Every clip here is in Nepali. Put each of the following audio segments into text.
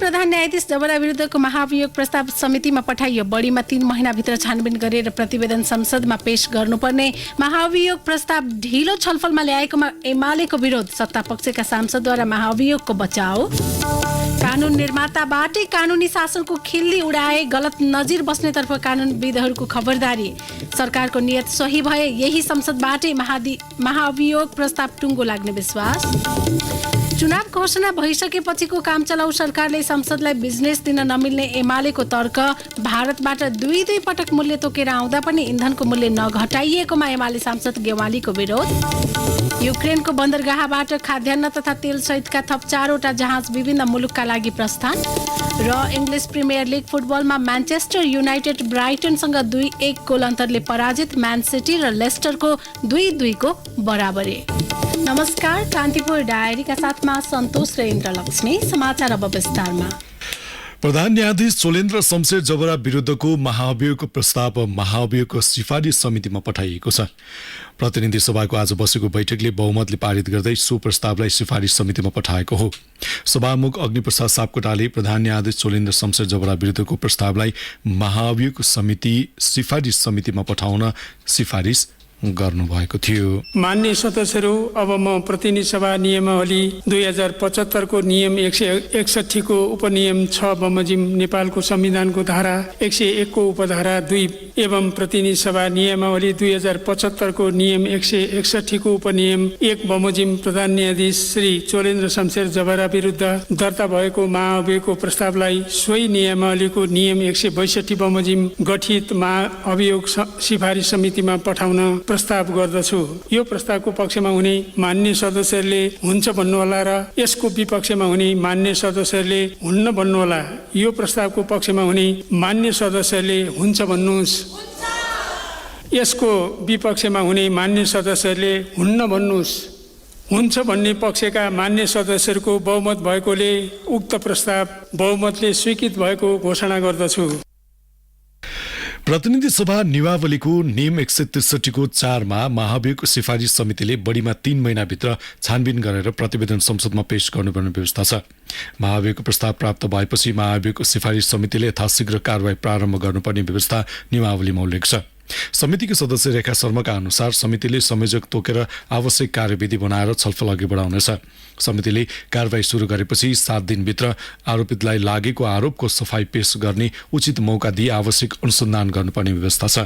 प्रधान न्यायाधीश जबरा विरुद्धको महाभियोग प्रस्ताव समितिमा पठाइयो। बढीमा 3 महिनाभित्र छानबिन गरेर प्रतिवेदन संसदमा पेश गर्नुपर्ने महाभियोग प्रस्ताव ढिलो छलफलमा ल्याएकोमा एमालेको विरोध। सत्तापक्षका सांसदद्वारा महाभियोगको बचाउ। कानून निर्माताबाटै कानूनी शासनको खिल्ली उडाए, गलत नजिर बस्नेतर्फ कानूनविदहरूको खबरदारी। सरकारको नियत सही भए यही संसदबाटै महाभियोग प्रस्ताव टुङ्गो लाग्ने विश्वास। चुनाव घोषणा भइसकेपछिको काम चलाउ सरकारले संसदलाई बिजनेस दिन नमिल्ने एमालेको तर्क। भारतबाट दुई पटक मूल्य तोकेर आउँदा पनि इन्धनको मूल्य नघटाइएकोमा एमाले सांसद गेवालीको विरोध। युक्रेनको बन्दरगाहबाट खाद्यान्न तथा तेल सहितका थप 4वटा जहाज विभिन्न मुलुकका लागि प्रस्थान। र इङ्ग्लिस प्रिमियर लिग फुटबलमा म्यान्चेस्टर युनाइटेड ब्राइटनसँग 2-1 गोल अन्तरले पराजित। म्यान सिटी र लेस्टरको 2-2 को बराबरी। नमस्कार, कान्तिपुर डायरीका साथमा सन्तोष र इन्द्रलक्ष्मी। समाचार अब विस्तारमा। प्रधान न्यायाधीश चोलेन्द्र शमशेर जबरा विरुद्धको महाभियोगको प्रस्ताव महाभियोगको सिफारिस समितिमा पठाइएको छ। प्रतिनिधि सभाको आज बसेको बैठकले बहुमतले पारित गर्दै सो प्रस्तावलाई सिफारिस समितिमा पठाएको हो। सभामुख अग्निप्रसाद सापकोटाले प्रधान न्यायाधीश चोलेन्द्र शमशेर जबरा विरुद्धको प्रस्तावलाई महाभियोग समिति सिफारिस समितिमा पठाउन सिफारिस गर्नुभएको थियो। मान्य सदस्यहरू, अब म प्रतिनिधि सभा नियमावली 2075 को नियम 161 को उपनियम 6 बमोजिम नेपालको संविधानको धारा 101 को उपधारा 2 एवं प्रतिनिधि सभा नियमावली 2075 को नियम 161 को उपनियम 1 बमोजिम प्रधान न्यायाधीश श्री चोलेन्द्र शमशेर जबरा विरुद्ध दर्ता भएको महाभियोगको प्रस्तावलाई सोही नियमावलीको नियम 162 बमोजिम गठित महाभियोग सिफारिस समितिमा पठाउन प्रस्ताव गर्दछु। यो प्रस्तावको पक्षमा हुने मान्य सदस्यहरूले हुन्छ भन्नुहोला र यसको विपक्षमा हुने मान्य सदस्यहरूले हुन्न भन्नुहोला। यो प्रस्तावको पक्षमा हुने मान्य सदस्यहरूले हुन्छ भन्नुहोस्। यसको विपक्षमा हुने मान्य सदस्यहरूले हुन्न भन्नुहोस्। हुन्छ भन्ने पक्षका मान्य सदस्यहरूको बहुमत भएकोले उक्त प्रस्ताव बहुमतले स्वीकृत भएको घोषणा गर्दछु। प्रतिनिधि सभा नियमावलीको नियम 163 को 4 मा महाभियोगको सिफारिस समितिले बढीमा 3 महिनाभित्र छानबिन गरेर प्रतिवेदन संसदमा पेश गर्नुपर्ने व्यवस्था छ। महाभियोगको प्रस्ताव प्राप्त भएपछि महाभियोगको सिफारिस समितिले यथाशीघ्र कारबाही प्रारम्भ गर्नुपर्ने व्यवस्था नियमावलीमा उल्लेख छ। समितिको सदस्य रेखा शर्माका अनुसार समितिले संयोजक तोकेर आवश्यक कार्यविधि बनाएर छलफल अघि बढाउनेछ। समितिले कारबाही सुरु गरेपछि 7 दिनभित्र आरोपितलाई लागेको आरोपको सफाई पेश गर्ने उचित मौका दिई आवश्यक अनुसन्धान गर्नुपर्ने व्यवस्था छ।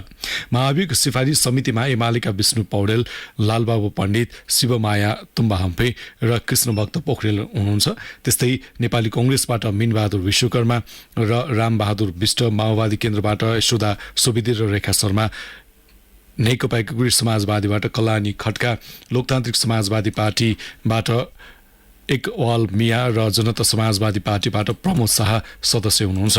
महाभियोग सिफारिस समितिमा एमालेका विष्णु पौडेल, लालबाबु पण्डित, शिवमाया तुम्बाहम्पे र कृष्णभक्त पोखरेल हुनुहुन्छ। त्यस्तै नेपाली कांग्रेसबाट मीनबहादुर विश्वकर्मा र रामबहादुर विष्ट, माओवादी केन्द्रबाट यशोदा सुवेदी र रेखा शर्मा, नेकपा एकीकृत समाजवादीबाट कल्याणी खड्का, लोकतान्त्रिक समाजवादी पार्टीबाट एकवाल मिया र जनता समाजवादी पार्टीबाट प्रमोद शाह सदस्य हुनुहुन्छ।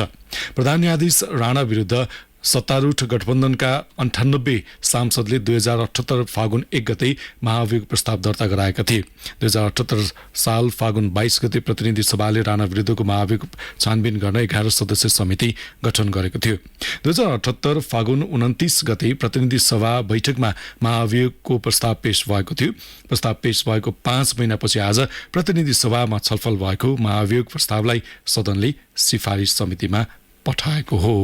प्रधान न्यायाधीश राणा विरुद्ध सत्तारूढ गठबन्धनका 98 सांसदले 2078 फागुन 1 गते महाभियोग प्रस्ताव दर्ता गराएका थिए। 2078 साल फागुन 22 गते प्रतिनिधि सभाले राणा विरुद्धको महाभियोग छानबिन गर्न 11 सदस्य समिति गठन गरेको थियो। 2078 फागुन 29 गते प्रतिनिधि सभा बैठकमा महाभियोगको प्रस्ताव पेश भएको थियो। प्रस्ताव पेश भएको 5 महिनापछि आज प्रतिनिधि सभामा छलफल भएको महाभियोग प्रस्तावलाई सदनले सिफारिस समितिमा पठाएको हो।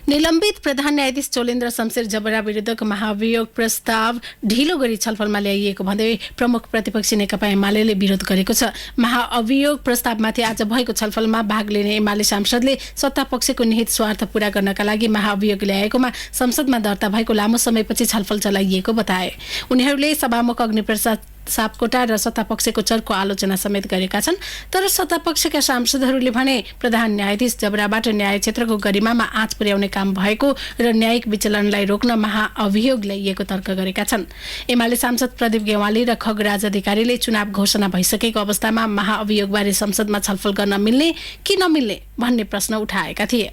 निलम्बित प्रधान न्यायाधीश चोलेन्द्र शमशेर जबरा विरुद्धको महाभियोग प्रस्ताव ढिलो गरी छलफलमा ल्याइएको भन्दै प्रमुख प्रतिपक्षी नेकपा एमाले विरोध गरेको छ। महाअभियोग प्रस्तावमाथि आज भएको छलफलमा भाग लिने एमाले सांसदले सत्तापक्षको निहित स्वार्थ पूरा गर्नका लागि महाअभियोग ल्याएकोमा संसदमा दर्ता भएको लामो समयपछि छलफल चलाइएको बताए। उनीहरूले सभामुख अग्निप्रसाद सापकोटा र सत्तापक्षको चर्को आलोचना समेत गरेका छन्। तर सत्तापक्षका सांसदहरूले भने प्रधान न्यायाधीश जबराबाट न्याय क्षेत्रको गरिमामा आँच पुर्याउने काम भएको र न्यायिक विचलनलाई रोक्न महाअभियोग ल्याइएको तर्क गरेका छन्। एमाले सांसद प्रदीप गेवाली र खगराज अधिकारीले चुनाव घोषणा भइसकेको अवस्थामा महाअभियोगबारे संसदमा छलफल गर्न मिल्ने कि नमिल्ने भन्ने प्रश्न उठाएका थिए।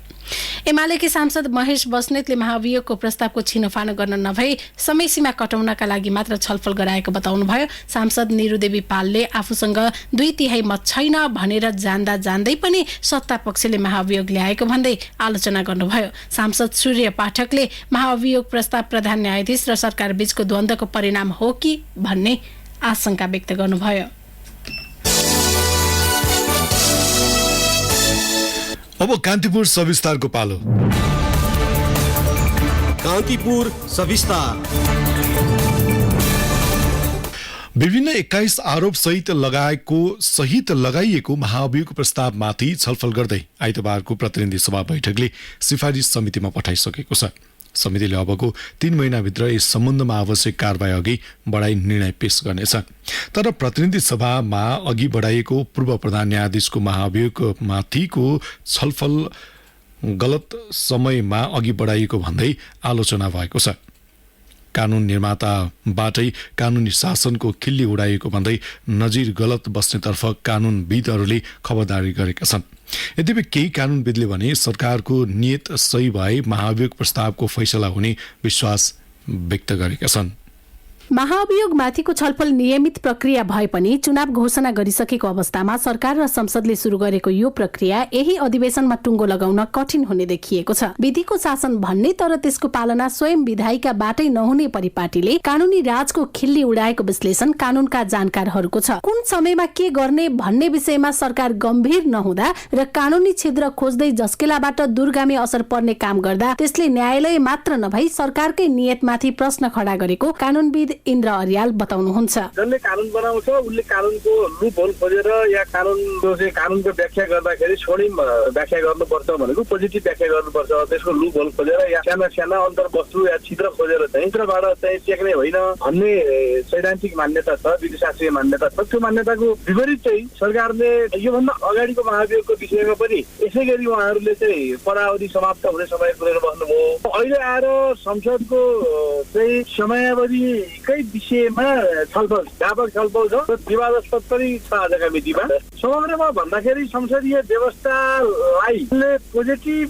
एमालेकी सांसद महेश बस्नेतले महाअभियोगको प्रस्तावको छिनोफानो गर्न नभई समयसीमा कटाउनका लागि मात्र छलफल गराएको बताउनुभयो। सांसद निरुदेवी पालले आफूसँग 2/3 मत छैन भनेर जान्दा जान्दै पनि सत्तापक्षले महाअभियोग ल्याएको भन्दै आलोचना गर्नुभयो। सांसद सूर्य पाठकले महाअभियोग प्रस्ताव प्रधान न्यायाधीश र सरकार बीचको द्वन्द्वको परिणाम हो कि भन्ने आशंका व्यक्त गर्नुभयो। अब कान्तिपुर सविस्तारको पालो। कान्तिपुर सविस्तार। विभिन्न 21 आरोप सहित लगाइएको महाअभियोगको प्रस्तावमाथि छलफल गर्दै आइतबारको प्रतिनिधि सभा बैठकले सिफारिस समितिमा पठाइसकेको छ। समितिले अबको 3 महिनाभित्र यस सम्बन्धमा आवश्यक कारबाही अघि बढाई निर्णय पेश गर्नेछ। तर प्रतिनिधि सभामा अघि बढाइएको पूर्व प्रधान न्यायाधीशको महाअभियोगमाथिको छलफल गलत समयमा अघि बढाइएको भन्दै आलोचना भएको छ। कानून निर्माताबाटै कानूनी शासनको खिल्ली उडाइएको भन्दै नजिर गलत बस्नेतर्फ कानूनविदहरूले खबरदारी गरेका छन्। यद्यपि केही कानूनविदले भने सरकारको नियत सही भए महाअभियोग प्रस्तावको फैसला हुने विश्वास व्यक्त गरेका छन्। महाअभियोग माथिको छलफल नियमित प्रक्रिया भए पनि चुनाव घोषणा गरिसकेको अवस्थामा सरकार र संसदले शुरू गरेको यो प्रक्रिया यही अधिवेशनमा टुङ्गो लगाउन कठिन हुने देखिएको छ। विधिको शासन भन्ने तर त्यसको पालना स्वयं विधायिकाबाटै नहुने परिपाटीले कानूनी राजको खिल्ली उडाएको विश्लेषण कानूनका जानकारहरूको छ। कुन समयमा के गर्ने भन्ने विषयमा सरकार गम्भीर नहुँदा र कानूनी छिद्र खोज्दै जस्केलाबाट दूरगामी असर पर्ने काम गर्दा त्यसले न्यायालय मात्र नभई सरकारकै नियतमाथि प्रश्न खडा गरेको कानूनविद इन्द्र अर्याल बताउनुहुन्छ। जसले कानून बनाउँछ उसले कानूनको लुप होल खोजेर या कानूनको व्याख्या गर्दाखेरि स्वर्णिम व्याख्या गर्नुपर्छ भनेको पोजिटिभ व्याख्या गर्नुपर्छ। त्यसको लुप होल खोजेर या साना साना अन्तर्वस्तु या छिद्र खोजेर चित्रबाट टेक्ने होइन भन्ने सैद्धान्तिक मान्यता छ, विधिशास्त्रीय मान्यता छ। त्यो मान्यताको विपरीत चाहिँ सरकारले योभन्दा अगाडिको महाअभियोगको विषयमा पनि यसै गरी उहाँहरूले चाहिँ पदावधि समाप्त हुने समय कुरेर बस्नुभयो। अहिले आएर संसदको चाहिँ समयावधि विषयमा छलफल व्यापक छलफल छ, विवादास्पद पनि छ आजका मितिमा। समग्रमा भन्दाखेरि संसदीय व्यवस्थालाई पोजिटिभ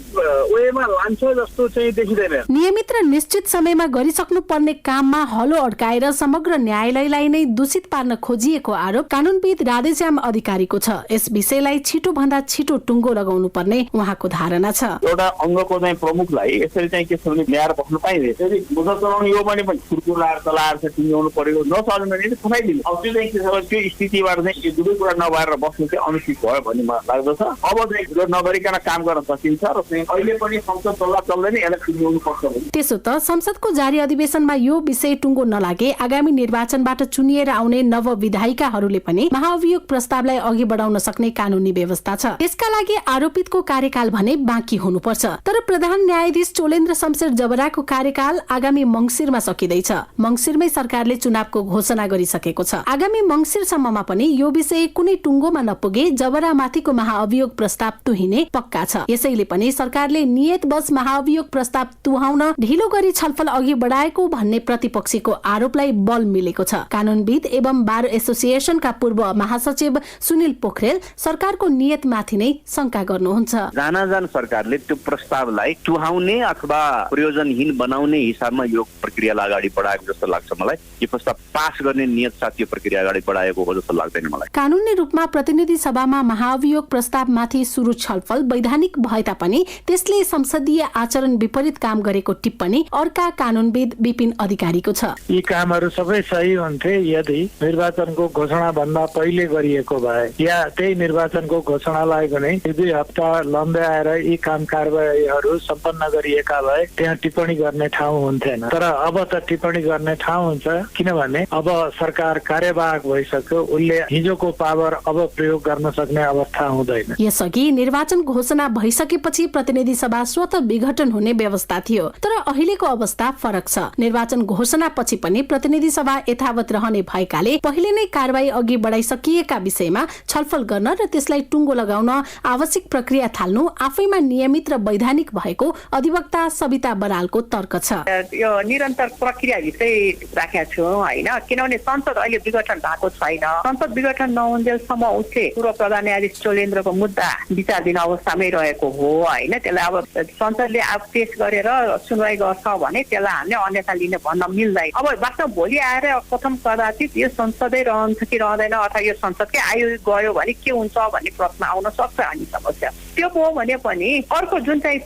वेमा लान्छ जस्तो चाहिँ देखिँदैन। नियमित र निश्चित समयमा गरिसक्नु पर्ने काममा हलो अड्काएर समग्र न्यायालयलाई नै दूषित पार्न खोजिएको आरोप कानूनविद राधेश्याम अधिकारीको छ। यस विषयलाई छिटो भन्दा छिटो टुङ्गो लगाउनु पर्ने उहाँको धारणा छ। एउटा अङ्गको चाहिँ प्रमुखलाई यसरी चाहिँ के छ भने ल्याएर बस्नु पाइँदैन। त्यसरी मुद्दा चलाउने यो पनि खुर्कुर चलाएर टुङ्ग्याउनु पर्यो, नचल्नु भने खनाइदिनु। अब त्यो चाहिँ के छ भने त्यो स्थितिबाट चाहिँ यो दुवै कुरा नभएर बस्नु चाहिँ अनुचित भयो भन्ने मलाई लाग्दछ। अब चाहिँ जो नगरिकन काम गर्न सकिन्छ र चाहिँ अहिले पनि संसद चल्दैन, यसलाई टुङ्ग्याउनु पर्छ। त्यसो त संसदको जारी अधिवेशनमा यो विषय टुङ्गो नलागे आगामी निर्वाचनबाट चुनिएर आउने नव विधायिकाहरूले पनि महाअभियोग प्रस्तावलाई अघि बढाउन सक्ने कानूनी व्यवस्था छ। त्यसका लागि आरोपितको कार्यकाल भने बाँकी हुनुपर्छ। तर प्रधान न्यायाधीश चोलेन्द्र शमशेर जबराको कार्यकाल आगामी मङ्सिरमा सकिँदैछ। मङ्सिरमै सरकारले चुनावको घोषणा गरिसकेको छ। आगामी मङ्सिरसम्ममा पनि यो विषय कुनै टुङ्गोमा नपुगे जबरामाथिको महाअभियोग प्रस्ताव तुहिने पक्का छ। यसैले पनि सरकारले नियतवश महाअभियोग प्रस्ताव तुहाउन ढिलो गरी छलफल अघि बढाएको भन्ने प्रतिपक्षीको आरोपलाई बल मिलेको छ। कानूनविद एवं बार एसोसिएसनका पूर्व महासचिव सुनिल पोखरेल सरकारको नियतमाथि नै शंका गर्नुहुन्छ। जान सरकारले त्यो प्रस्तावलाई तुहाउने अथवा प्रयोजनहीन बनाउने हिसाबमा यो प्रक्रियालाई अगाडि बढाएको जस्तो लाग्छ मलाई। यो प्रस्ताव पास गर्ने नियत साथ यो प्रक्रिया अगाडि बढाएको हो जस्तो लाग्दैन मलाई। कानूनी रूपमा प्रतिनिधि सभामा महाअभियोग प्रस्तावमाथि सुरु छलफल वैधानिक भए तापनि त्यसले संसदीय आचरण विपरीत काम गरेको टिप्पणी अर्का कानूनविद विपिन अधिकारीको छ। यी कामहरू सबै सही हुन्थे यदि निर्वाचनको घोषणा भन्दा पहिले गरिएको भए या त्यही निर्वाचनको घोषणालाई भने 2 हप्ता लम्ब्याएर यी काम कारबाहीहरू सम्पन्न गरिएका भए त्यहाँ टिप्पणी गर्ने ठाउँ हुन्थेन। तर अब त टिप्पणी गर्ने ठाउँ हुन्छ, किनभने अब सरकार कार्यवाहक भइसक्यो। उसले हिजोको पावर अब प्रयोग गर्न सक्ने अवस्था हुँदैन। यसअघि निर्वाचन घोषणा भइसकेपछि प्रतिनिधि सभा स्वतः विघटन हुने व्यवस्था थियो। तर अहिलेको अवस्था फरक छ। निर्वाचन घोषणा पछि पनि प्रतिनिधि सभा यथावत रहने भएकाले पहिले नै कारबाही अघि बढाइसकिएका विषयमा छलफल गर्न र त्यसलाई टुङ्गो लगाउन आवश्यक प्रक्रिया थाल्नु आफैमा नियमित र वैधानिक भएको अधिवक्ता सविता बरालको तर्क छ। यो निरन्तर प्रक्रिया भित्रै राखेका छौँ होइन, किनभने संसद अहिले विघटन भएको छैन। संसद विघटन नहुन्जेलसम्म उसले पूर्व प्रधान न्यायाधीश चोलेन्द्रको मुद्दा विचाराधीन अवस्थामै रहेको हो होइन। त्यसलाई अब संसदले अब पेश गरेर सुनवाई गर्छ भने त्यसलाई हामीले अन्यथा लिने भन्न मिल्दैन। अब वास्तव भोलि आएर प्रथम कदाचित यो संसदै रहन्छ कि रहँदैन अथवा यो संसदकै आयु गयो भने के हुन्छ भन्ने प्रश्न आउन सक्छ हामी समस्या। त्यो हो भने पनि अर्को जुन चाहिँ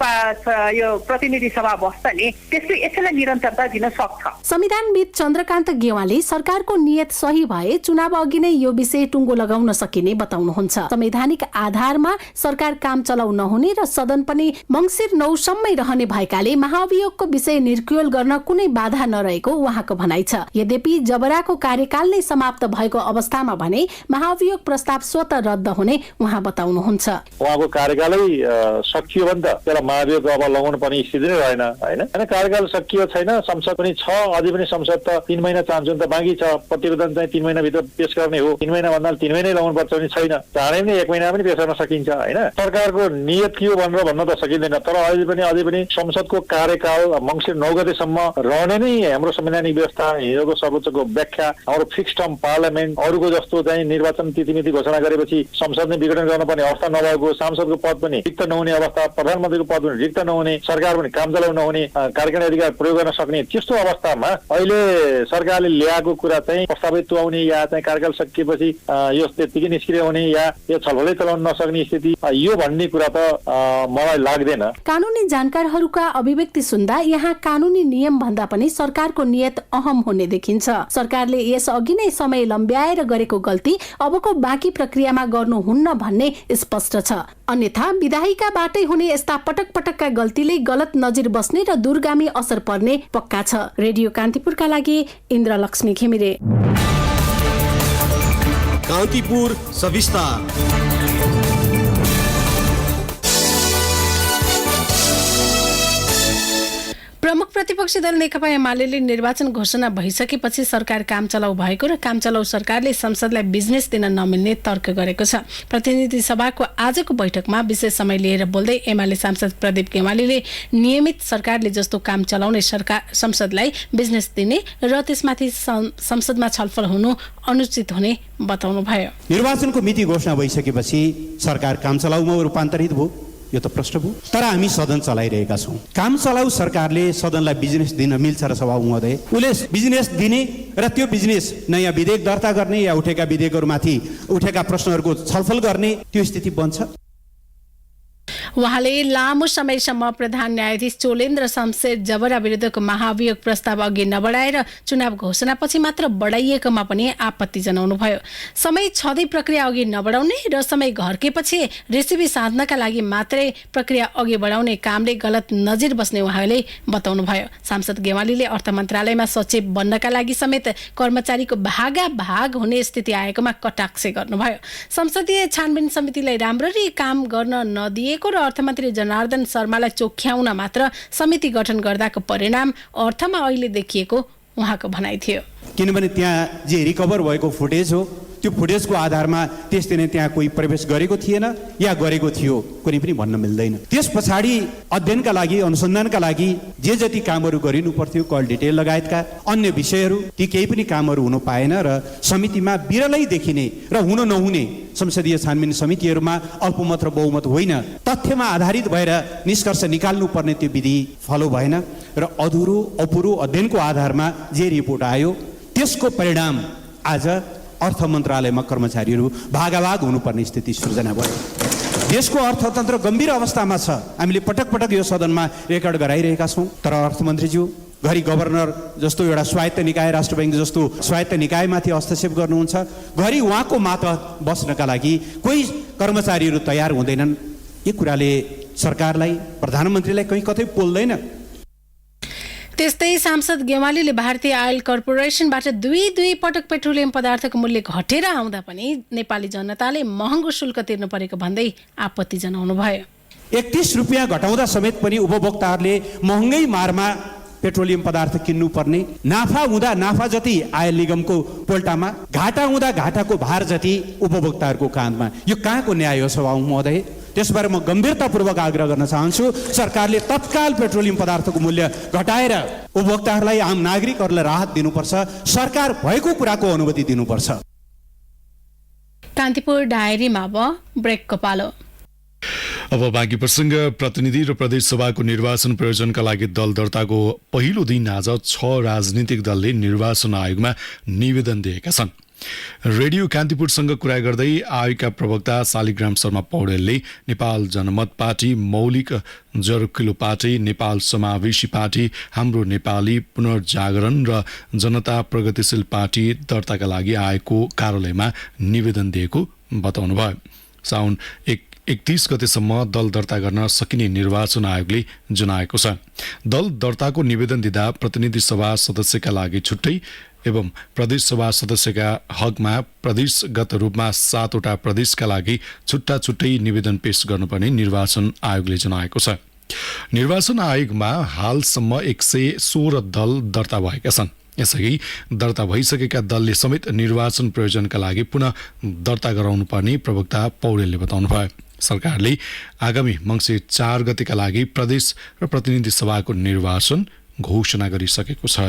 यो प्रतिनिधि सभा बस्छ नि त्यसले यसैलाई निरन्तरता दिन सक्छ। संविधानविद चन्द्रकान्त गेवाली सरकारको नियत सही भए चुनाव अघि नै यो विषय टुङ्गो लगाउन सकिने बताउनुहुन्छ। संवैधानिक आधारमा सरकार काम चलाउ नहुने र सदन पनि मङ्सिर 9 सम्मै रहने भएकाले महाभियोगको विषय निर्क्युल गर्न कुनै बाधा नरहेको उहाँको भनाइ छ। यद्यपि जबराको कार्यकाल नै समाप्त भएको अवस्थामा भने महाभियोग प्रस्ताव स्वतः रद्द हुने उहाँ बताउनुहुन्छ। उहाँको कार्यकालै सकियो भने त त्यसलाई महाभियोग अब लगाउनु पर्ने स्थिति नै रहेन हैन। कार्यकाल सकियो छैन, संसद पनि छ, अझै पनि संसद त 3 महिना चाहन्छ नि त बाँकी छ। प्रतिवेदन चाहिँ 3 महिनाभित्र पेश गर्ने हो। 3 महिना भन्दा 3 महिनै लगाउनु पर्छ भने छैन। चाँडै नै 1 महिना पनि पेश गर्न सकिन्छ हैन। सरकारको नियत के हो भनेर भन्न त सकिँदैन, तर अझै पनि संसदको कार्यकाल मङ्सिर 9 गतेसम्म रहने नै हाम्रो संवैधानिक व्यवस्था, हिजोको सर्वोच्चको व्याख्या, हाम्रो फिक्स टर्म पार्लियामेन्ट, अरूको जस्तो चाहिँ निर्वाचन तिथिमिति घोषणा गरेपछि संसद नै विघटन गर्नुपर्ने अवस्था नभएको, सांसदको पद पनि रिक्त नहुने अवस्था, प्रधानमन्त्रीको पद पनि रिक्त नहुने, सरकार पनि काम चलाउन नहुने, कार्यकारिणी अधिकार प्रयोग गर्न सक्ने त्यस्तो अवस्थामा अहिले सरकारले ल्याएको कुरा चाहिँ प्रस्तावित तुल्याउने या चाहिँ कार्यकाल सकिएपछि यो त्यतिकै निष्क्रिय हुने या यो छलफलै चलाउन नसक्ने स्थिति यो भन्ने कुरा त मलाई लाग्दैन। कानुनी जानकारहरूका अभिव्यक्ति सुन्दा यहाँ कानुनी नियम भन्दा पनि सरकारको नियत अहम हुने देखिन्छ। सरकारले यस अघि नै समय लम्ब्याएर गरेको गल्ती अबको बाँकी प्रक्रियामा गर्नुहुन्न भन्ने स्पष्ट छ। अन्यथा विधायिकाबाटै हुने यस्ता पटक पटकका गल्तीले गलत नजिर बस्ने र दूरगामी असर पर्ने पक्का छ। रेडियो कान्तिपुरका लागि इन्द्रलक्ष्मी घिमिरे। कान्तिपुर सविस्तार। प्रमुख प्रतिपक्षी दल नेकपा एमाले निर्वाचन घोषणा भइसकेपछि सरकार काम चलाउ भएको र काम चलाउ सरकारले संसदलाई बिजनेस दिन नमिल्ने तर्क गरेको छ। प्रतिनिधि सभाको आजको बैठकमा विशेष समय लिएर बोल्दै एमाले सांसद प्रदीप गेवालीले नियमित सरकारले जस्तो काम चलाउने संसदलाई बिजनेस दिने र त्यसमाथि संसदमा छलफल हुनु अनुचित हुने बताउनु भयो। निर्वाचनको मिति घोषणा भइसकेपछि सरकार काम चलाउमा रूपान्तरित भयो, यो त प्रश्न भयो। तर हामी सदन चलाइरहेका छौँ। काम चलाउ सरकारले सदनलाई बिजनेस दिन मिल्छ र सभा महोदय उसले बिजनेस दिने र त्यो बिजनेस नयाँ विधेयक दर्ता गर्ने या उठेका विधेयकहरूमाथि उठेका प्रश्नहरूको छलफल गर्ने त्यो स्थिति बन्छ। उहाँले लामो समयसम्म प्रधान न्यायाधीश चोलेन्द्र शमशेर जबरा विरुद्धको महाभियोग प्रस्ताव अघि नबढाएर चुनाव घोषणापछि मात्र बढाइएकोमा पनि आपत्ति जनाउनुभयो। समय छँदै प्रक्रिया अघि नबढाउने र समय घर्केपछि रेसिपी साध्नका लागि मात्रै प्रक्रिया अघि बढाउने कामले गलत नजिर बस्ने उहाँले बताउनुभयो। सांसद गेवालीले अर्थ मन्त्रालयमा सचिव बन्नका लागि समेत कर्मचारीको भागाभाग हुने स्थिति आएकोमा कटाक्ष गर्नुभयो। संसदीय छानबिन समितिलाई राम्ररी काम गर्न नदिएको र अर्थमन्त्री जनार्दन शर्मालाई चोख्याउन मात्र समिति गठन गर्दाको परिणाम अर्थमा अहिले देखिएको उहाँको भनाइ थियो। किनभने त्यहाँ जे रिकभर भएको फुटेज हो त्यो फुटेजको आधारमा त्यस दिन त्यहाँ कोही प्रवेश गरेको थिएन या गरेको थियो कुनै पनि भन्न मिल्दैन। त्यस पछाडि अध्ययनका लागि अनुसन्धानका लागि जे जति कामहरू गरिनु पर्थ्यो कल डिटेल लगायतका अन्य विषयहरू ती केही पनि कामहरू हुन पाएन र समितिमा बिरलै देखिने र हुन नहुने संसदीय छानबिन समितिहरूमा अल्पमत र बहुमत होइन तथ्यमा आधारित भएर निष्कर्ष निकाल्नु पर्ने त्यो विधि फलो भएन र अपुरो अध्ययनको आधारमा जे रिपोर्ट आयो त्यसको परिणाम आज अर्थ मन्त्रालयमा कर्मचारीहरू भागाभाग हुनुपर्ने स्थिति सृजना भयो। देशको अर्थतन्त्र गम्भीर अवस्थामा छ। हामीले पटक पटक यो सदनमा रेकर्ड गराइरहेका छौँ। तर अर्थमन्त्रीज्यू घरि गभर्नर जस्तो एउटा स्वायत्त निकाय, राष्ट्र ब्याङ्क जस्तो स्वायत्त निकायमाथि हस्तक्षेप गर्नुहुन्छ। घरि उहाँको मातहत बस्नका लागि कोही कर्मचारीहरू तयार हुँदैनन्। यो कुराले सरकारलाई, प्रधानमन्त्रीलाई कहीँ कतै पोल्दैन। त्यस्तै सांसद गेवालीले भारतीय आयल कर्पोरेसनबाट दुई पटक पेट्रोलियम पदार्थको मूल्य घटेर आउँदा पनि नेपाली जनताले महँगो शुल्क तिर्नु परेको भन्दै आपत्ति जनाउनु भयो। 31 रुपियाँ घटाउँदा समेत पनि उपभोक्ताहरूले महँगै मारमा पेट्रोलियम पदार्थ किन्नु पर्ने, नाफा हुँदा नाफा जति आयल निगमको पोल्टामा, घाटा हुँदा घाटाको भार जति उपभोक्ताहरूको काँधमा। यो कहाँको न्याय हो सभामुख महोदय? त्यसबारे म गम्भीरतापूर्वक आग्रह गर्न चाहन्छु सरकारले तत्काल पेट्रोलियम पदार्थको मूल्य घटाएर उपभोक्ताहरूलाई, आम नागरिकहरूलाई राहत दिनुपर्छ। सरकार भएको कुराको अनुमति दिनुपर्छ। कान्तिपुर डायरीमा अब ब्रेकको पालो। अब बाँकी प्रसङ्ग। प्रतिनिधि र प्रदेश सभाको निर्वाचन प्रयोजनका लागि दल दर्ताको पहिलो दिन आज 6 राजनीतिक दलले निर्वाचन आयोगमा निवेदन दिएका छन्। रेडियो कान्तिपुरसँग कुरा गर्दै आयोगका प्रवक्ता शालिग्राम शर्मा पौडेलले नेपाल जनमत पार्टी, मौलिक जरकिलो पार्टी, नेपाल समावेशी पार्टी, हाम्रो नेपाली पुनर्जागरण र जनता प्रगतिशील पार्टी दर्ताका लागि आयोगको कार्यालयमा निवेदन दिएको बताउनुभयो। साउन 31 गतेसम्म दल दर्ता गर्न सकिने निर्वाचन आयोगले जनाएको छ। दल दर्ताको निवेदन दिँदा प्रतिनिधि सभा सदस्यका लागि छुट्टै एवं प्रदेश सभा सदस्यका हकमा प्रदेशगत रूपमा 7 वटा प्रदेशका लागि छुट्टा छुट्टै निवेदन पेश गर्नुपर्ने निर्वाचन आयोगले जनाएको छ। निर्वाचन आयोगमा हालसम्म 116 दल दर्ता भएका छन्। यसअघि दर्ता भइसकेका दलले समेत निर्वाचन प्रयोजनका लागि पुनः दर्ता गराउनुपर्ने प्रवक्ता पौडेलले बताउनुभयो। सरकारले आगामी मङ्सिर 4 गतेका लागि प्रदेश र प्रतिनिधि सभाको निर्वाचन घोषणा गरिसकेको छ।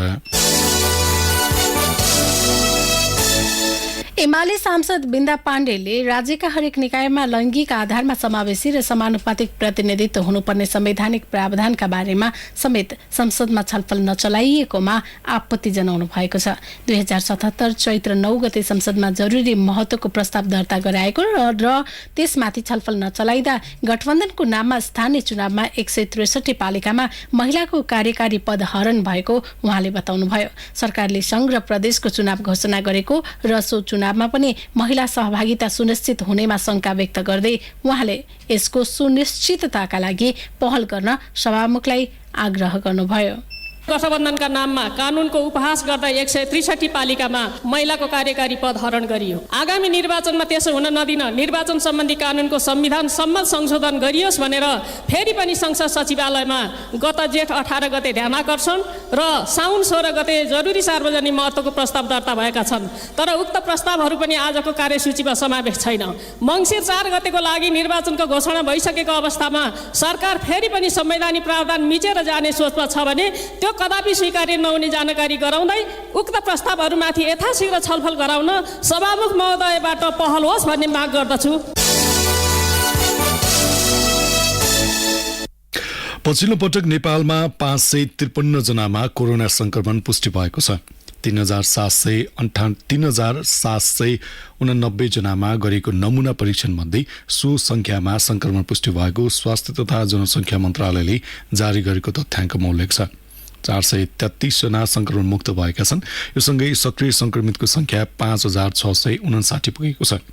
एमाले सांसद बिन्दा पाण्डेले राज्यका हरेक निकायमा लैङ्गिक आधारमा समावेशी र समानुपातिक प्रतिनिधित्व हुनुपर्ने संवैधानिक प्रावधानका बारेमा समेत संसदमा छलफल नचलाइएकोमा आपत्ति जनाउनु भएको छ। 2077 चैत्र 9 गते संसदमा जरुरी महत्त्वको प्रस्ताव दर्ता गराएको र त्यसमाथि छलफल नचलाइदा गठबन्धनको नाममा स्थानीय चुनावमा 163 पालिकामा महिलाको कार्यकारी पद हरण भएको उहाँले बताउनुभयो। सरकारले संघ र प्रदेशको चुनाव घोषणा गरेको र सो चुनावमा पनि महिला सहभागिता सुनिश्चित हुनेमा शंका व्यक्त गर्दै उहाँले यसको सुनिश्चितताका लागि पहल गर्न सभामुखलाई आग्रह गर्नुभयो। गठबन्धनका नाममा कानूनको उपहास गर्दा 163 पालिकामा महिलाको कार्यकारी पद हरण गरियो। आगामी निर्वाचनमा त्यसो हुन नदिन निर्वाचन सम्बन्धी कानूनको संविधान सम्मत संशोधन गरियोस् भनेर फेरि पनि संसद सचिवालयमा गत जेठ 18 गते ध्यानाकर्षण र साउन 16 गते जरुरी सार्वजनिक महत्त्वको प्रस्ताव दर्ता भएका छन्। तर उक्त प्रस्तावहरू पनि आजको कार्यसूचीमा समावेश छैन। मङ्सिर 4 गतेको लागि निर्वाचनको घोषणा भइसकेको अवस्थामा सरकार फेरि पनि संवैधानिक प्रावधान मिचेर जाने सोचमा छ भने त्यो कदापि स्वीकार्य नहुने जानकारी गराउँदै उक्त प्रस्तावहरूमाथि यथाशीघ्र छलफल गराउन सभामुख महोदयबाट पहल होस् भन्ने माग गर्दछु। पछिल्लो पटक नेपालमा 553 जनामा कोरोना संक्रमण पुष्टि भएको छ। 3789 जनामा गरेको नमुना परीक्षण मध्ये सो संख्यामा संक्रमण पुष्टि भएको स्वास्थ्य तथा जनसङ्ख्या मन्त्रालयले जारी गरेको तथ्याङ्कमा उल्लेख छ। 433 जना संक्रमण मुक्त भएका छन्। यो सँगै सक्रिय संक्रमितको संख्या 5659 पुगेको छ।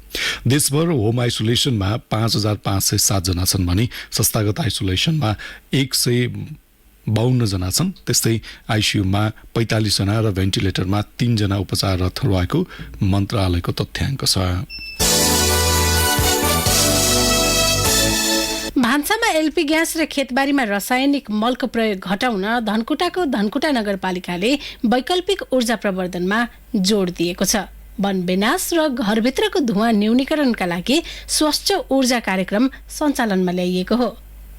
देशभर होम आइसोलेसनमा 5507 जना छन् भने संस्थागत आइसोलेसनमा 152 जना छन्। त्यस्तै आइसियुमा 45 जना र भेन्टिलेटरमा 3 जना उपचाररत रहेको मन्त्रालयको तथ्याङ्क छ। भान्सामा एलपी ग्यास र खेतबारीमा रासायनिक मलको प्रयोग घटाउन धनकुटाको धनकुटा नगरपालिकाले वैकल्पिक ऊर्जा प्रवर्धनमा जोड दिएको छ। वन विनाश र घरभित्रको धुवाँ न्यूनीकरणका लागि स्वच्छ ऊर्जा कार्यक्रम सञ्चालनमा ल्याइएको हो।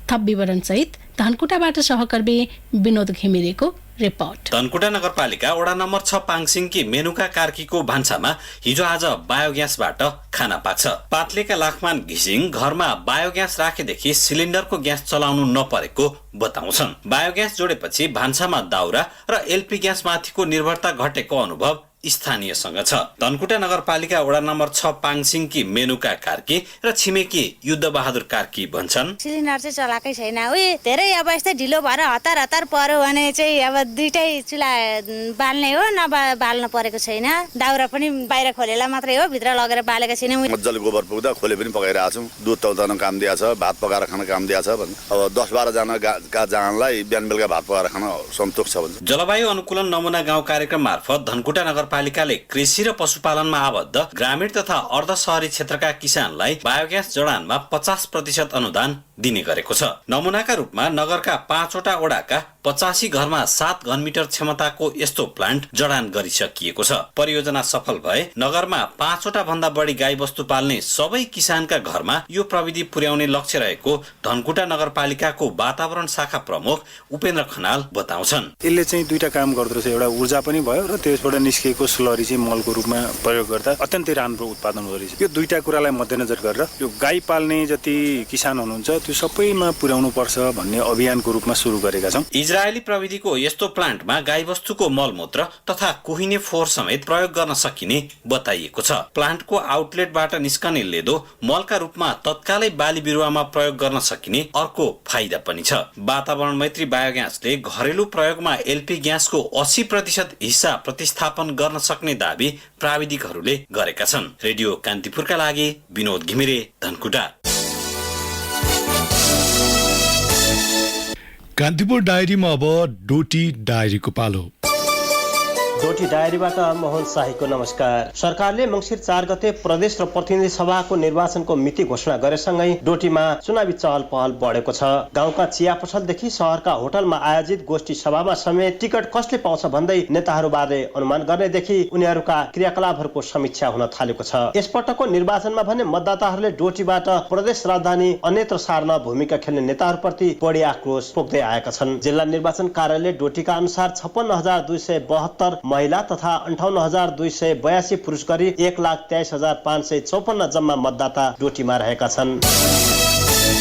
थप विवरण सहित धनकुटाबाट सहकर्मी विनोद घिमिरेको रिपोर्ट। धनकुटा नगरपालिका वडा नम्बर 6 पाङसिङकी मेनुका कार्कीको भान्सामा हिजो आज बायोग्यासबाट खाना पाक्छ। पातलेका लाखमान घिसिङ घरमा बायोग्यास राखेदेखि सिलिन्डरको ग्यास चलाउनु नपरेको बताउँछन्। बायोग्यास जोडेपछि भान्सामा दाउरा र एलपी ग्यास माथिको निर्भरता घटेको अनुभव स्थानीयसँग छ। धनकुटा नगरपालिका वडा नम्बर 6 पाङसिङकी मेनुका कार्की र छिमेकी युद्धबहादुर कार्की भन्छन्, सिलिन्डर चाहिँ चलाएकै छैन। धेरै अब यस्तै ढिलो भएर हतार पर्यो भने चाहिँ अब दुईटै चुला बाल्ने हो, बाल्न परेको छैन। दाउरा पनि बाहिर खोलेला मात्रै हो, भित्र लगेर बालेको छैन। मजाले गोबर पुग्दा खोले पनि पकाइरहेको छौँ। दुध तौदान काम दिएको छ, भात पकाएर खान काम दिएको छ। अब 10-12 जनाका जानलाई बिहान बेलुका भात पकाएर खान सन्तोष छ। जलवायु अनुकूलन नमुना गाउँ कार्यक्रम मार्फत धनकुटा नगरपालिकाले कृषि र पशुपालनमा आबद्ध ग्रामीण तथा अर्ध शहरी क्षेत्रका किसानलाई बायोग्यास जडानमा 50% अनुदान दिने गरेको छ। नमुनाका रूपमा नगरका 5 वटा वडाका 85 घरमा 7 घनमिटर क्षमताको यस्तो प्लान्ट जडान गरिसकिएको छ। परियोजना सफल भए नगरमा 5 वटा भन्दा बढी गाई बस्तु पाल्ने सबै किसानका घरमा यो प्रविधि पुर्याउने लक्ष्य रहेको धनकुटा नगरपालिकाको वातावरण शाखा प्रमुख उपेन्द्र खनाल बताउँछन्। यसले चाहिँ दुईटा काम गर्दो रहेछ। एउटा ऊर्जा पनि भयो र त्यसबाट निस्केको स्लरी चाहिँ मलको रूपमा प्रयोग गर्दा अत्यन्तै राम्रो उत्पादन हुँदो रहेछ। यो दुईटा कुरालाई मध्यनजर गरेर यो गाई पाल्ने जति किसान हुनुहुन्छ त्यो सबैमा पुर्याउनु पर्छ भन्ने अभियानको रूपमा सुरु गरेका छौँ। इजरायली प्रविधिको यस्तो प्लान्टमा गाईवस्तुको मलमूत्र तथा कुहिने फोहोर समेत प्रयोग गर्न सकिने बताइएको छ। प्लान्टको आउटलेटबाट निस्कने लेदो मलका रूपमा तत्कालै बाली बिरुवामा प्रयोग गर्न सकिने अर्को फाइदा पनि छ। वातावरण मैत्री बायोग्यासले घरेलु प्रयोगमा एलपी ग्यासको 80% हिस्सा प्रतिस्थापन गर्न सक्ने दाबी प्राविधिकहरूले गरेका छन्। रेडियो कान्तिपुरका लागि विनोद घिमिरे, धनकुटा। कान्तिपुर डायरीमा अब डोटी डायरीको पालो। डोटी डायरीबाट मोहन शाहीको नमस्कार। सरकारले मङ्सिर 4 गते प्रदेश र प्रतिनिधि सभाको निर्वाचनको मिति घोषणा गरेसँगै डोटीमा चुनावी चहल पहल बढेको छ। गाउँका चिया पसलदेखि शहरका होटलमा आयोजित गोष्ठी सभामा समेत टिकट कसले पाउँछ भन्दै नेताहरूबारे अनुमान गर्नेदेखि उनीहरूका क्रियाकलापहरूको समीक्षा हुन थालेको छ। यसपटकको निर्वाचनमा भने मतदाताहरूले डोटीबाट प्रदेश राजधानी अन्यत्र सार्न भूमिका खेल्ने नेताहरूप्रति बढी आक्रोश पोख्दै आएका छन्। जिल्ला निर्वाचन कार्यालय डोटीका अनुसार 56,272 महिला तथा 58,282 पुरुष गरी 1,23,554 जम्मा मतदाता डोटीमा रहेका छन्।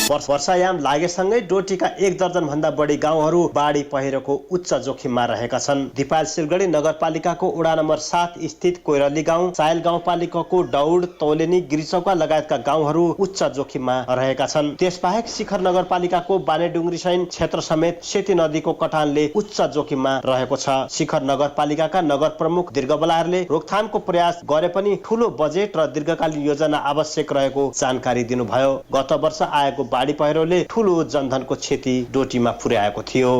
वर्षायाम लागेसँगै डोटीका 1 दर्जन भन्दा बढी गाउँहरू बाढी पहिरोको उच्च जोखिममा रहेका छन्। दिपाल सिलगढी नगरपालिकाको वडा नम्बर 7 स्थित कोइरली गाउँ, चायल गाउँपालिकाको डौड, तौलेनी, गिरिचौका लगायतका गाउँहरू उच्च जोखिममा रहेका छन्। त्यसबाहेक शिखर नगरपालिकाको बानेडुङ्ग्री सैन क्षेत्र समेत सेती नदीको कटानले उच्च जोखिममा रहेको छ। शिखर नगरपालिकाका नगर प्रमुख दीर्घबलाहरूले रोकथामको प्रयास गरे पनि ठूलो बजेट र दीर्घकालीन योजना आवश्यक रहेको जानकारी दिनुभयो। गत वर्ष आएको बाढी पहिरोले ठूलो जनधनको क्षति डोटीमा पुर्याएको थियो।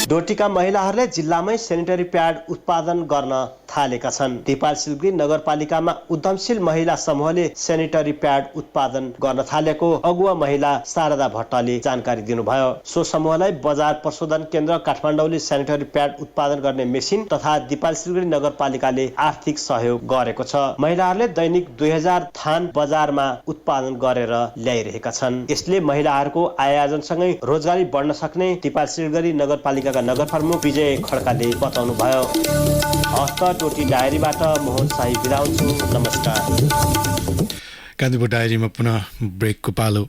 डोटीका महिलाहरूले जिल्लामै सेनिटरी प्याड उत्पादन गर्न थालेका छन्। दिपाल सिलगढी नगरपालिकामा उद्यमशील महिला समूहले सेनिटरी प्याड उत्पादन गर्न थालेको अगुवा महिला शारदा भट्टले जानकारी दिनुभयो। सो समूहलाई बजार प्रशोधन केन्द्र काठमाडौँले सेनिटरी प्याड उत्पादन गर्ने मेसिन तथा दिपाल सिलगढी नगरपालिकाले आर्थिक सहयोग गरेको छ। महिलाहरूले दैनिक 2000 थान बजारमा उत्पादन गरेर ल्याइरहेका छन्। यसले महिलाहरूको आय आर्जनसँगै रोजगारी बढ्न सक्ने दिपाल सिलगढी नगरपालिकाका नगर प्रमुख विजय खड्काले बताउनु भयो। हस्त डोटी डायरीबाट मोहन शाही बिदा हुन्छु। नमस्कार। कान्तिपुर डायरीमा पुनः ब्रेकको पालो।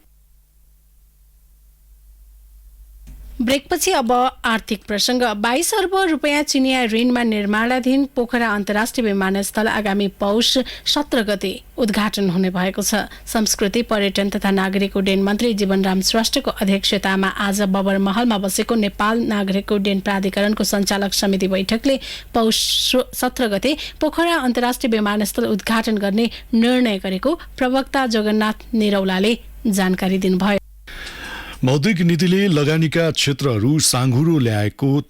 ब्रेकपछि अब आर्थिक प्रसंग। 22 अर्ब रुपियाँ चिनिया ऋणमा निर्माणाधीन पोखरा अन्तर्राष्ट्रिय विमानस्थल आगामी पौष 17 गते उद्घाटन हुने भएको छ। संस्कृति, पर्यटन तथा नागरिक उड्डयन मन्त्री जीवनराम श्रेष्ठको अध्यक्षतामा आज बबर महलमा बसेको नेपाल नागरिक उड्डयन प्राधिकरणको सञ्चालक समिति बैठकले पौष 17 गते पोखरा अन्तर्राष्ट्रिय विमानस्थल उद्घाटन गर्ने निर्णय गरेको प्रवक्ता जगन्नाथ निरौलाले जानकारी दिनुभयो। मौद्रिक नीतिले लगानीका क्षेत्रहरू साँघुरो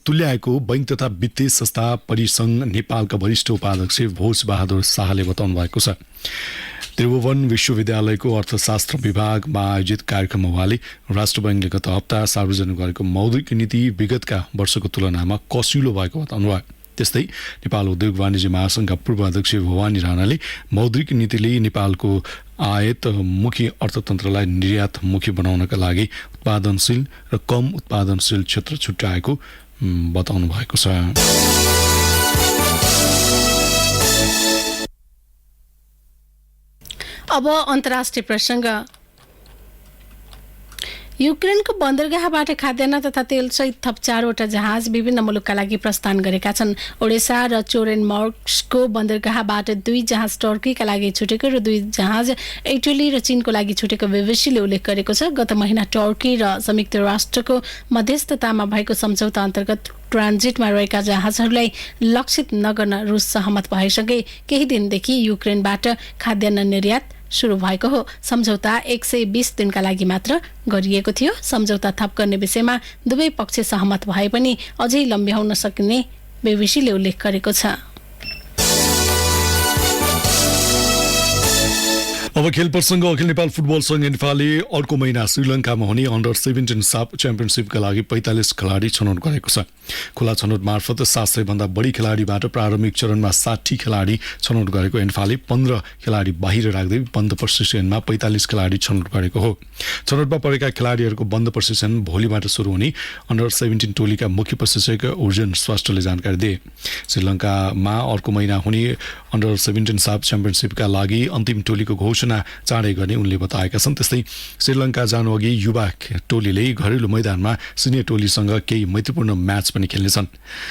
तुल्याएको बैंक तथा वित्तीय संस्था परिसंघ नेपालका वरिष्ठ उपाध्यक्ष भोज बहादुर शाहले बताउनु भएको छ। त्रिभुवन विश्वविद्यालयको अर्थशास्त्र विभागमा आयोजित कार्यक्रममा उहाँले राष्ट्र बैंकले गत हप्ता सार्वजनिक गरेको मौद्रिक नीति विगतका वर्षको तुलनामा कसिलो भएको बताउनुभयो। त्यस्तै नेपाल उद्योग वाणिज्य महासंघका पूर्व अध्यक्ष भवानी राणाले मौद्रिक नीतिले नेपालको आयातमुखी अर्थतन्त्रलाई निर्यातमुखी बनाउनका लागि उत्पादनशील र कम उत्पादनशील क्षेत्र छुट्याएको बताउनु भएको छ। अब अन्तर्राष्ट्रिय प्रसंग। युक्रेनको बन्दरगाहबाट खाद्यान्न तथा तेलसहित थप 4वटा जहाज विभिन्न मुलुकका लागि प्रस्थान गरेका छन्। ओडेसा र चोरेनमर्स्कको बन्दरगाहबाट 2 जहाज टर्कीका लागि छुटेको र 2 जहाज इटली र चीनको लागि छुटेको बीबीसीले उल्लेख गरेको छ। गत महिना टर्की र संयुक्त राष्ट्रको मध्यस्थतामा भएको सम्झौता अन्तर्गत ट्रान्जिटमा रहेका जहाजहरूलाई लक्षित नगर्न रुस सहमत भएसँगै केही दिनदेखि युक्रेनबाट खाद्यान्न निर्यात सुरु भएको हो। सम्झौता 120 दिनका लागि मात्र गरिएको थियो। सम्झौता थप गर्ने विषयमा दुवै पक्ष सहमत भए पनि अझै लम्ब्याउन सकिने बीबीसीले उल्लेख गरेको छ। अब खेल प्रसंग। अखिल नेपाल फुटबल संघ एन्फाले अर्को महिना श्रीलङ्कामा हुने अन्डर 17 साफ च्याम्पियनसिपका लागि 45 खेलाडी छनौट गरेको छ। खुला छनौट मार्फत 700 भन्दा बढी खेलाडीबाट प्रारम्भिक चरणमा 60 खेलाडी छनौट गरेको एन्फाले 15 खेलाडी बाहिर राख्दै बन्द प्रशिक्षणमा 45 खेलाडी छनौट गरेको हो। छनौटमा परेका खेलाडीहरूको बन्द प्रशिक्षण भोलिबाट सुरु हुने अन्डर 17 टोलीका मुख्य प्रशिक्षक अर्जुन श्रेष्ठले जानकारी दिए। श्रीलङ्कामा अर्को महिना हुने अन्डर 17 साफ च्याम्पियनसिपका लागि अन्तिम टोलीको घोषणा घोषणा चाँडै गर्ने उनले बताएका छन्। त्यस्तै श्रीलङ्का जानुअघि युवा टोलीले घरेलु मैदानमा सिनियर टोलीसँग केही मैत्रीपूर्ण म्याच पनि खेल्नेछन्।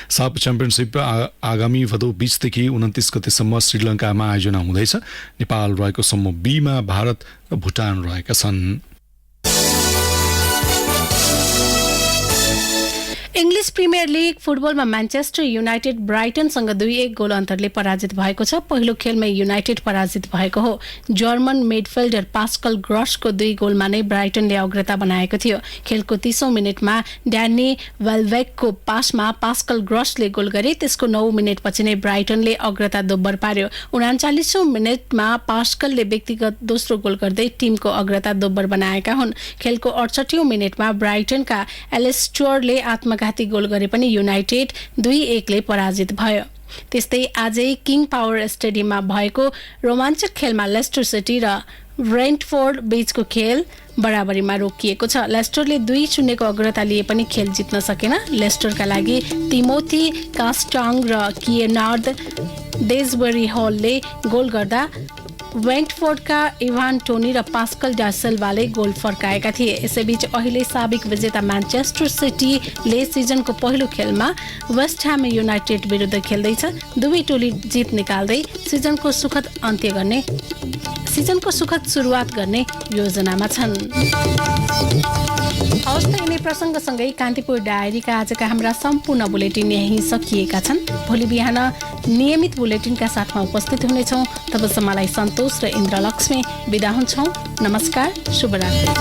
साफ च्याम्पियनसिप आगामी भदौ 20 देखि 29 गतेसम्म श्रीलङ्कामा आयोजना हुँदैछ। नेपाल रहेको समूह B मा भारत र भुटान रहेका छन्। इङ्ग्लिस प्रिमियर लिग फुटबलमा म्यान्चेस्टर युनाइटेड ब्राइटनसँग 2-1 गोल अन्तरले पराजित भएको छ। पहिलो खेलमै युनाइटेड पराजित भएको हो। जर्मन मिडफिल्डर पास्कल ग्रसको 2 गोलमा नै ब्राइटनले अग्रता बनाएको थियो। खेलको 30औं मिनेटमा ड्यानी वेलबेकको पासमा पास्कल ग्रसले गोल गरे। त्यसको 9 मिनेटपछि नै ब्राइटनले अग्रता दोब्बर पार्यो। 39औं मिनेटमा पास्कलले व्यक्तिगत दोस्रो गोल गर्दै टिमको अग्रता दोब्बर बनाएका हुन्। खेलको 68औं मिनेटमा ब्राइटनका एलिस्टोरले आत्मघाती गोल गरे पनि युनाइटेड 2-1 ले पराजित भयो। त्यस्तै आजै किङ पावर स्टेडियममा भएको रोमाञ्चक खेलमा लेस्टर सिटी र ब्रेन्टफोर्ड बीचको खेल बराबरीमा रोकिएको छ। लेस्टरले 2-0 को अग्रता लिए पनि खेल जित्न सकेन। लेस्टरका लागि तिमोथी कास्टाङ र किएनार्ड डेजबरी हलले गोल गर्दा ब्रेन्टफोर्डका इभान टोनी र पास्कल डासेल्वाले गोल फर्काएका थिए। यसैबीच अहिले साबिक विजेता म्यान्चेस्टर सिटीले सिजनको पहिलो खेलमा वेस्ट ह्याम युनाइटेड विरुद्ध खेल्दैछ। दुवै टोली जित निकाल्दै सिजनको सुखद सुरुवात गर्ने योजनामा छन्। हवस् त यिनै प्रसङ्गसँगै कान्तिपुर डायरीका आजका हाम्रा सम्पूर्ण बुलेटिन यहीँ सकिएका छन्। भोलि बिहान नियमित बुलेटिनका साथमा उपस्थित हुनेछौँ। तबसम्मलाई सन्तोष र इन्द्रलक्ष्मी बिदा हुन्छौँ। नमस्कार, शुभरात्रि।